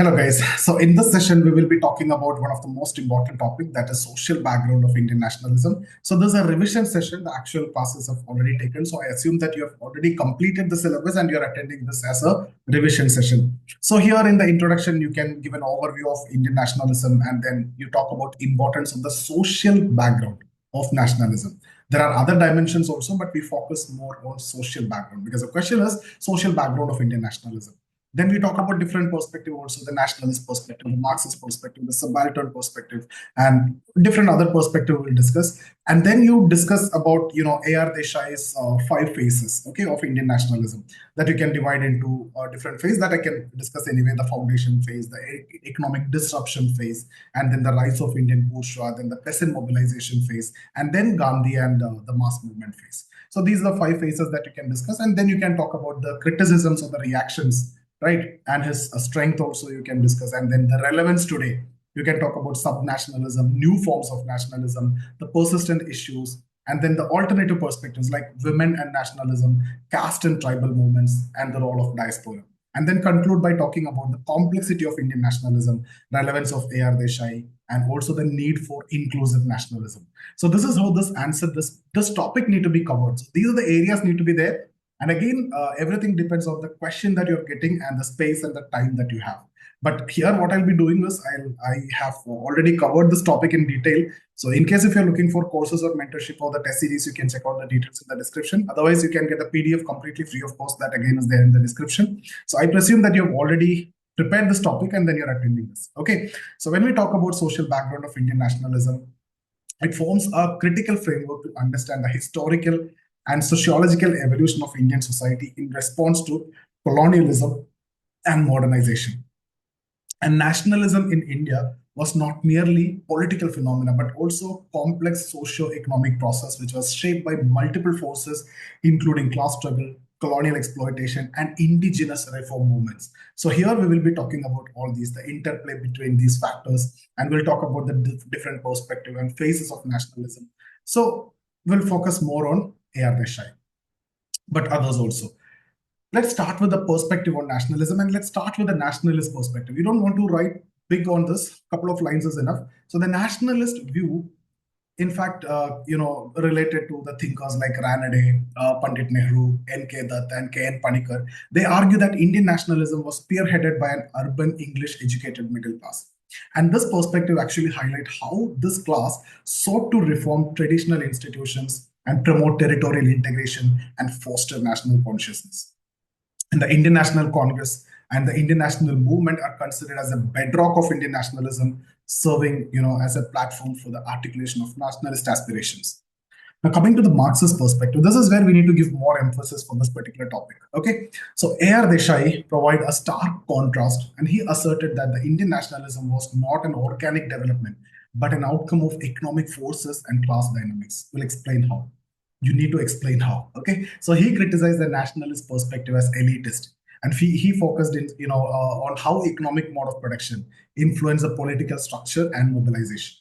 Hello guys. So in this session, we will be talking about one of the most important topic, that is social background of Indian nationalism. So this is a revision session. The actual classes have already taken. So I assume that you have already completed the syllabus and you're attending this as a revision session. So here in the introduction, you can give an overview of Indian nationalism and then you talk about importance of the social background of nationalism. There are other dimensions also, but we focus more on social background because the question is social background of Indian nationalism. Then we talk about different perspective also, the nationalist perspective, the Marxist perspective, the subaltern perspective, and different other perspective we'll discuss. And then you discuss about, A.R. Desai's five phases, okay, of Indian nationalism that you can divide into different phases that I can discuss anyway, the foundation phase, the economic disruption phase, and then the rise of Indian bourgeois, then the peasant mobilization phase, and then Gandhi and the mass movement phase. So these are the five phases that you can discuss. And then you can talk about the criticisms or the reactions, right? And his strength also you can discuss. And then the relevance today, you can talk about subnationalism, new forms of nationalism, the persistent issues, and then the alternative perspectives like women and nationalism, caste and tribal movements, and the role of diaspora. And then conclude by talking about the complexity of Indian nationalism, relevance of A.R. Desai, and also the need for inclusive nationalism. So this is how this topic need to be covered. So these are the areas need to be there. And again, everything depends on the question that you're getting and the space and the time that you have. But here, what I'll be doing is I have already covered this topic in detail. So in case if you're looking for courses or mentorship or the test series, you can check out the details in the description. Otherwise, you can get a PDF completely free of cost. That again is there in the description. So I presume that you've already prepared this topic and then you're attending this. Okay. So when we talk about social background of Indian nationalism, it forms a critical framework to understand the historical and sociological evolution of Indian society in response to colonialism and modernization. And nationalism in India was not merely political phenomena, but also complex socio-economic process, which was shaped by multiple forces, including class struggle, colonial exploitation, and indigenous reform movements. So here we will be talking about all these, the interplay between these factors, and we'll talk about the different perspective and phases of nationalism. So we'll focus more on A.R. Desai, but others also. Let's start with the perspective on nationalism, and let's start with the nationalist perspective. You don't want to write big on this, couple of lines is enough. So the nationalist view, in fact, related to the thinkers like Ranade, Pandit Nehru, N.K. Dutt, and K.N. Panikkar, they argue that Indian nationalism was spearheaded by an urban English-educated middle class. And this perspective actually highlights how this class sought to reform traditional institutions and promote territorial integration and foster national consciousness. And the Indian National Congress and the Indian National Movement are considered as a bedrock of Indian nationalism, serving, as a platform for the articulation of nationalist aspirations. Now, coming to the Marxist perspective, this is where we need to give more emphasis for this particular topic. Okay, so A.R. Desai provide a stark contrast, and he asserted that the Indian nationalism was not an organic development, but an outcome of economic forces and class dynamics. We'll explain how. You need to explain how. Okay, so he criticized the nationalist perspective as elitist, and he focused in on how economic mode of production influence the political structure and mobilization.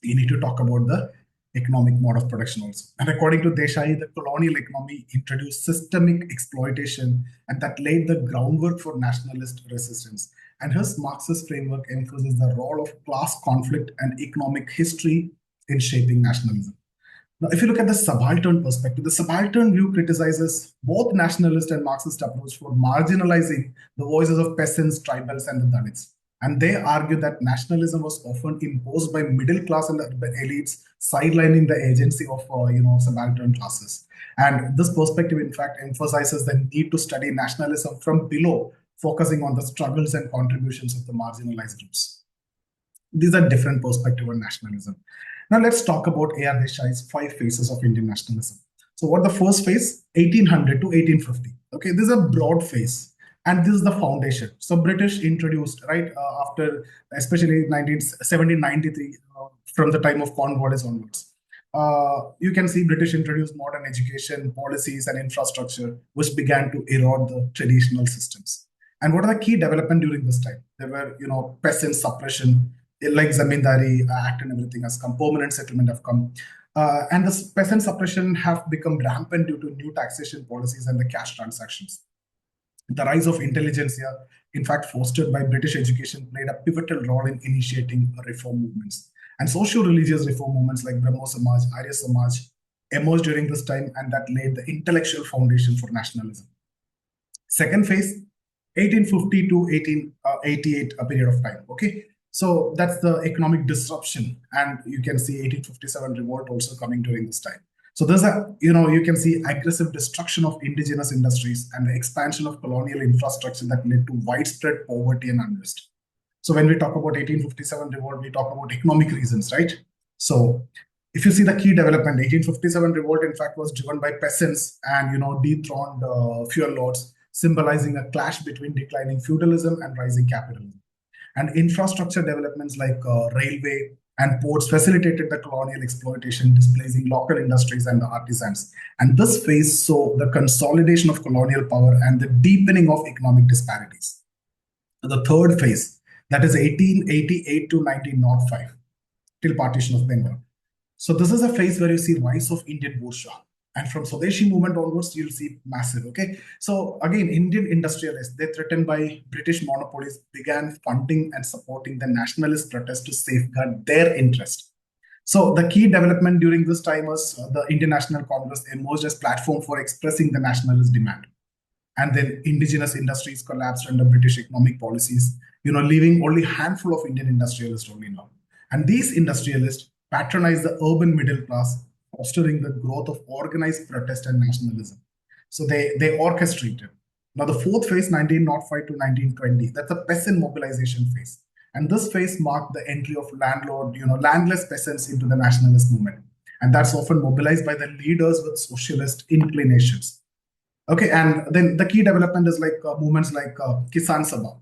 You need to talk about the economic mode of production also. And according to Desai, the colonial economy introduced systemic exploitation and that laid the groundwork for nationalist resistance. And his Marxist framework emphasizes the role of class conflict and economic history in shaping nationalism. Now, if you look at the subaltern perspective, the subaltern view criticizes both nationalist and Marxist approach for marginalizing the voices of peasants, tribals, and the Dalits. And they argue that nationalism was often imposed by middle class and the elites, sidelining the agency of subaltern classes. And this perspective, in fact, emphasizes the need to study nationalism from below, focusing on the struggles and contributions of the marginalized groups. These are different perspectives on nationalism. Now let's talk about A.R. Desai's five phases of Indian nationalism. So what the first phase? 1800 to 1850. Okay, this is a broad phase. And this is the foundation. So British introduced, right, after especially 1793, from the time of Cornwallis onwards. You can see British introduced modern education, policies, and infrastructure, which began to erode the traditional systems. And what are the key development during this time? There were, peasant suppression, like Zamindari Act and everything has come, permanent settlement have come. And the peasant suppression have become rampant due to new taxation policies and the cash transactions. The rise of intelligentsia, in fact, fostered by British education, played a pivotal role in initiating reform movements. And socio-religious reform movements like Brahmo Samaj, Arya Samaj emerged during this time, and that laid the intellectual foundation for nationalism. Second phase, 1850 to 1888, a period of time. Okay, so that's the economic disruption, and you can see 1857 revolt also coming during this time. So there's a, you can see aggressive destruction of indigenous industries and the expansion of colonial infrastructure that led to widespread poverty and unrest. So when we talk about 1857 revolt, we talk about economic reasons, right? So if you see the key development, 1857 revolt, in fact, was driven by peasants and, dethroned fuel lords, symbolizing a clash between declining feudalism and rising capitalism. And infrastructure developments like railway and ports facilitated the colonial exploitation, displacing local industries and the artisans. And this phase saw the consolidation of colonial power and the deepening of economic disparities. The third phase, that is 1888 to 1905, till partition of Bengal. So this is a phase where you see rise of Indian bourgeois. And from Swadeshi movement onwards, you'll see massive, okay? So again, Indian industrialists, they threatened by British monopolies, began funding and supporting the nationalist protest to safeguard their interest. So the key development during this time was the Indian National Congress emerged as platform for expressing the nationalist demand. And then indigenous industries collapsed under British economic policies, leaving only a handful of Indian industrialists only now. And these industrialists patronized the urban middle class, fostering the growth of organized protest and nationalism. So they orchestrated. Now the fourth phase, 1905 to 1920, that's the peasant mobilization phase. And this phase marked the entry of landless peasants into the nationalist movement. And that's often mobilized by the leaders with socialist inclinations. Okay, and then the key development is like movements like Kisan Sabha.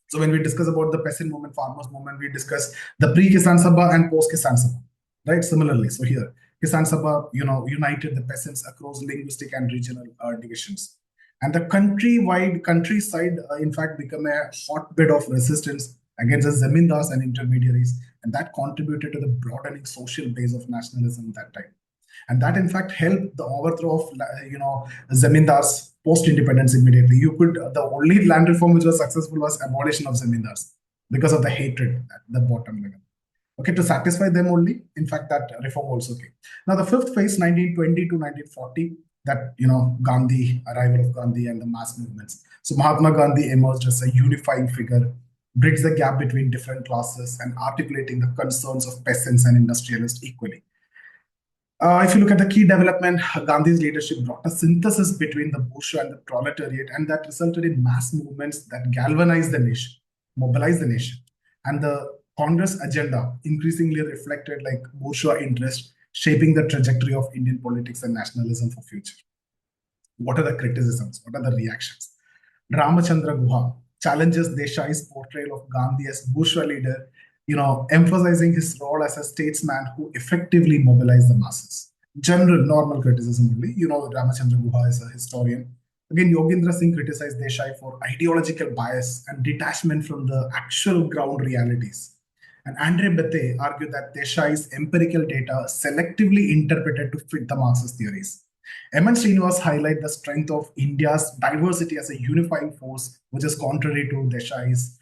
So when we discuss about the peasant movement, farmers movement, we discuss the pre-Kisan Sabha and post-Kisan Sabha, right? Similarly, so here, Kisan Sabha, united the peasants across linguistic and regional divisions. And the countryside, in fact, became a hotbed of resistance against the zamindars and intermediaries, and that contributed to the broadening social base of nationalism at that time. And that, in fact, helped the overthrow of, zamindars post-independence immediately. The only land reform which was successful was abolition of zamindars because of the hatred at the bottom level. Okay, to satisfy them only, in fact, that reform also came. Now, the fifth phase, 1920 to 1940, that, Gandhi, arrival of Gandhi and the mass movements. So Mahatma Gandhi emerged as a unifying figure, bridged the gap between different classes and articulating the concerns of peasants and industrialists equally. If you look at the key development, Gandhi's leadership brought a synthesis between the bourgeois and the proletariat, and that resulted in mass movements that galvanized the nation, mobilized the nation. And the Congress agenda increasingly reflected like bourgeois interest, shaping the trajectory of Indian politics and nationalism for future. What are the criticisms? What are the reactions? Ramachandra Guha challenges Desai's portrayal of Gandhi as bourgeois leader, emphasizing his role as a statesman who effectively mobilized the masses. General, normal criticism only. Ramachandra Guha is a historian. Again, Yogendra Singh criticized Desai for ideological bias and detachment from the actual ground realities. And Andre Bethé argued that Desai's empirical data selectively interpreted to fit the Marxist theories. M.N. Srinivas highlight the strength of India's diversity as a unifying force, which is contrary to Desai's,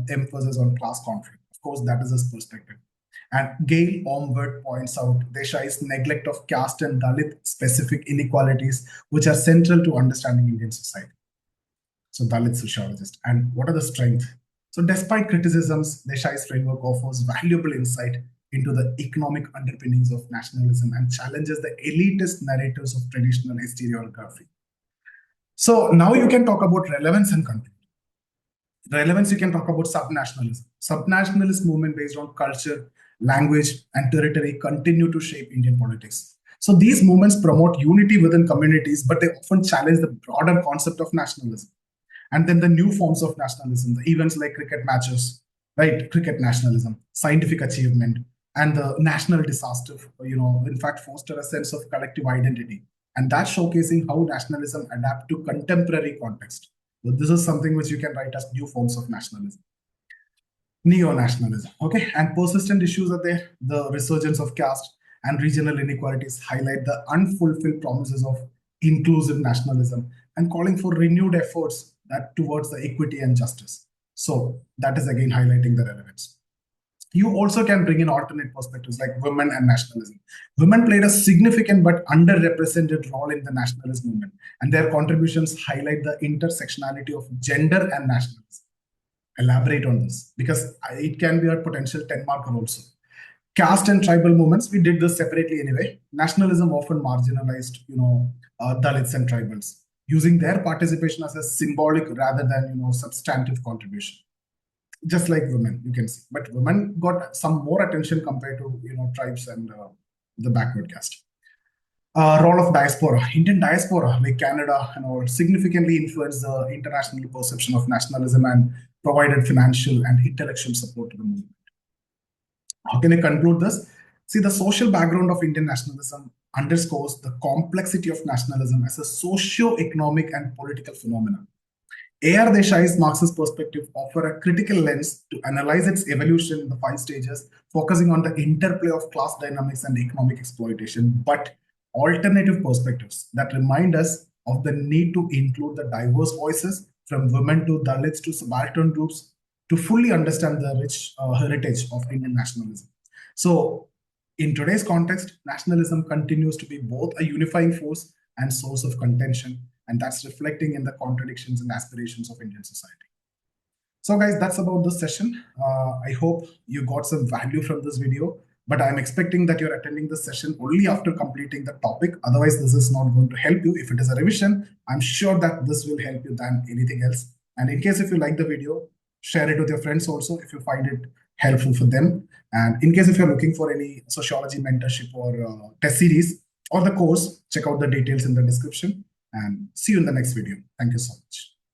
emphasis on class conflict. Of course, that is his perspective. And Gail Omward points out Desai's neglect of caste and Dalit specific inequalities, which are central to understanding Indian society. So Dalit sociologist. And what are the strengths? So despite criticisms, Desai's framework offers valuable insight into the economic underpinnings of nationalism and challenges the elitist narratives of traditional historiography. So now you can talk about relevance and content. Relevance, you can talk about subnationalism. Subnationalist movement based on culture, language, and territory continue to shape Indian politics. So these movements promote unity within communities, but they often challenge the broader concept of nationalism. And then the new forms of nationalism, the events like cricket matches, right? Cricket nationalism, scientific achievement, and the national disaster, in fact, foster a sense of collective identity. And that's showcasing how nationalism adapt to contemporary context. So this is something which you can write as new forms of nationalism. Neo-nationalism, okay? And persistent issues are there. The resurgence of caste and regional inequalities highlight the unfulfilled promises of inclusive nationalism. and calling for renewed efforts that towards the equity and justice. So that is again highlighting the relevance. You also can bring in alternate perspectives like women and nationalism. Women played a significant but underrepresented role in the nationalist movement, and their contributions highlight the intersectionality of gender and nationalism. Elaborate on this because it can be a potential 10 marker also. Caste and tribal movements, we did this separately anyway. Nationalism often marginalized, Dalits and tribals, using their participation as a symbolic rather than, substantive contribution. Just like women, you can see. But women got some more attention compared to, tribes and the backward caste. Role of diaspora. Indian diaspora, like Canada and all, significantly influenced the international perception of nationalism and provided financial and intellectual support to the movement. How can I conclude this? See, the social background of Indian nationalism underscores the complexity of nationalism as a socio-economic and political phenomenon. A.R. Desai's Marxist perspective offer a critical lens to analyze its evolution in the 5 stages, focusing on the interplay of class dynamics and economic exploitation, but alternative perspectives that remind us of the need to include the diverse voices from women to Dalits to subaltern groups to fully understand the rich heritage of Indian nationalism. So, in today's context, nationalism continues to be both a unifying force and source of contention, and that's reflecting in the contradictions and aspirations of Indian society. So guys, that's about this session. I hope you got some value from this video, but I'm expecting that you're attending this session only after completing the topic. Otherwise, this is not going to help you. If it is a revision, I'm sure that this will help you than anything else. And in case if you like the video, share it with your friends also if you find it helpful for them. And in case if you're looking for any sociology mentorship or test series or the course, check out the details in the description and see you in the next video. Thank you so much.